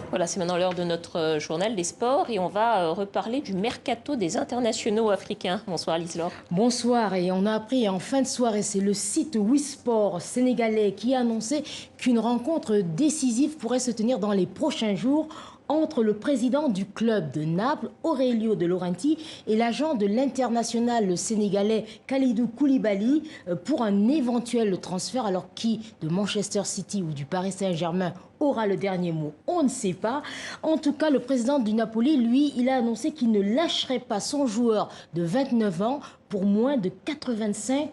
Voilà, c'est maintenant l'heure de notre journal des sports et on va reparler du mercato des internationaux africains. Bonsoir Liselor. Bonsoir, et on a appris en fin de soirée, c'est le site Wisport sénégalais qui a annoncé qu'une rencontre décisive pourrait se tenir dans les prochains jours entre le président du club de Naples, Aurelio De Laurentiis, et l'agent de l'international sénégalais Kalidou Koulibaly pour un éventuel transfert. Alors qui de Manchester City ou du Paris Saint-Germain aura le dernier mot? On ne sait pas. En tout cas, le président du Napoli, lui, il a annoncé qu'il ne lâcherait pas son joueur de 29 ans pour moins de 85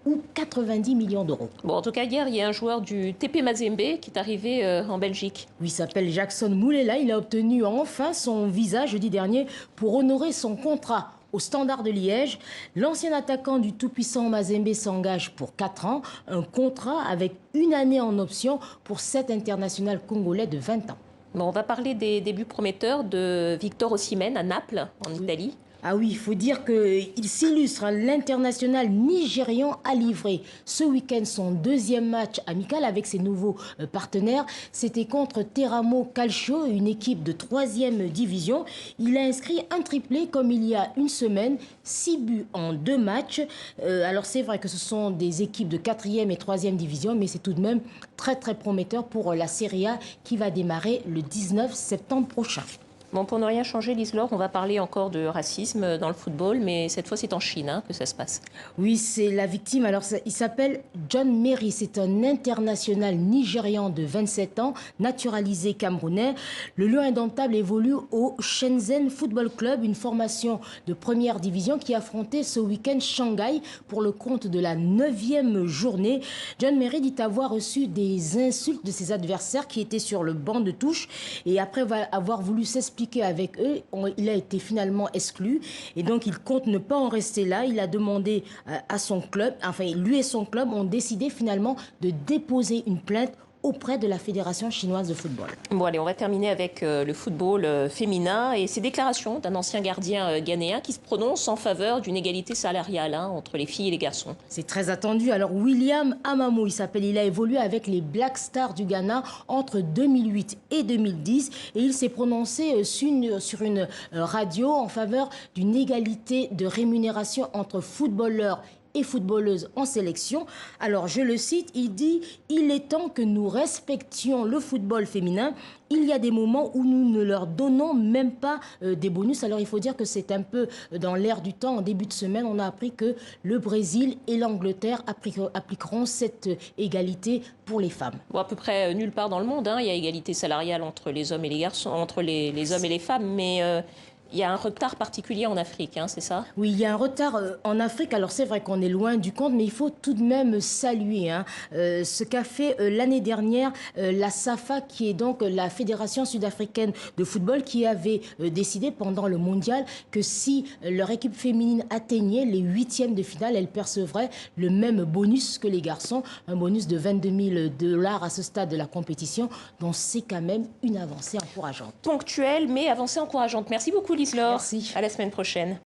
ou 90 millions d'euros. Bon, en tout cas, hier, il y a un joueur du TP Mazembe qui est arrivé en Belgique. Oui, il s'appelle Jackson Moulela. Il a obtenu enfin son visa jeudi dernier pour honorer son contrat au Standard de Liège. L'ancien attaquant du tout-puissant Mazembe s'engage pour 4 ans, un contrat avec une année en option pour cet international congolais de 20 ans. Bon, on va parler des débuts prometteurs de Victor Osimhen à Naples, en Italie. Ah oui, il faut dire qu'il s'illustre. L'international nigérian a livré ce week-end son deuxième match amical avec ses nouveaux partenaires. C'était contre Teramo Calcio, une équipe de 3e division. Il a inscrit un triplé comme il y a une semaine, 6 buts en 2 matchs. Alors c'est vrai que ce sont des équipes de 4e et 3e division, mais c'est tout de même très prometteur pour la Serie A qui va démarrer le 19 septembre prochain. Bon, pour ne rien changer, Liselor, on va parler encore de racisme dans le football, mais cette fois c'est en Chine que ça se passe. Oui, c'est la victime. Alors, il s'appelle John Merry. C'est un international nigérian de 27 ans, naturalisé camerounais. Le Lion indomptable évolue au Shenzhen Football Club, une formation de première division qui affrontait ce week-end Shanghai pour le compte de la 9e journée. John Merry dit avoir reçu des insultes de ses adversaires qui étaient sur le banc de touche. Et après avoir voulu s'expliquer avec eux, il a été finalement exclu et donc il compte ne pas en rester là. Il a demandé à son club, enfin lui et son club ont décidé finalement de déposer une plainte auprès de la Fédération chinoise de football. Bon allez, on va terminer avec le football féminin et ces déclarations d'un ancien gardien ghanéen qui se prononce en faveur d'une égalité salariale entre les filles et les garçons. C'est très attendu. Alors William Amamo, il s'appelle, il a évolué avec les Black Stars du Ghana entre 2008 et 2010 et il s'est prononcé sur une radio en faveur d'une égalité de rémunération entre footballeurs et footballeuse en sélection. Alors, je le cite, il dit « Il est temps que nous respections le football féminin. Il y a des moments où nous ne leur donnons même pas des bonus. » Alors, il faut dire que c'est un peu dans l'air du temps. En début de semaine, on a appris que le Brésil et l'Angleterre appliqueront cette égalité pour les femmes. Bon, à peu près nulle part dans le monde, il y a égalité salariale entre les hommes et les garçons, entre les hommes et les femmes, mais il y a un retard particulier en Afrique, c'est ça? Oui, il y a un retard en Afrique. Alors c'est vrai qu'on est loin du compte, mais il faut tout de même saluer ce qu'a fait l'année dernière la SAFA, qui est donc la Fédération sud-africaine de football, qui avait décidé pendant le mondial que si leur équipe féminine atteignait les 8e de finale, elle percevrait le même bonus que les garçons, un bonus de 22 000 $ à ce stade de la compétition. Donc c'est quand même une avancée encourageante. Ponctuelle, mais avancée encourageante. Merci beaucoup, Liselor. Merci. À la semaine prochaine.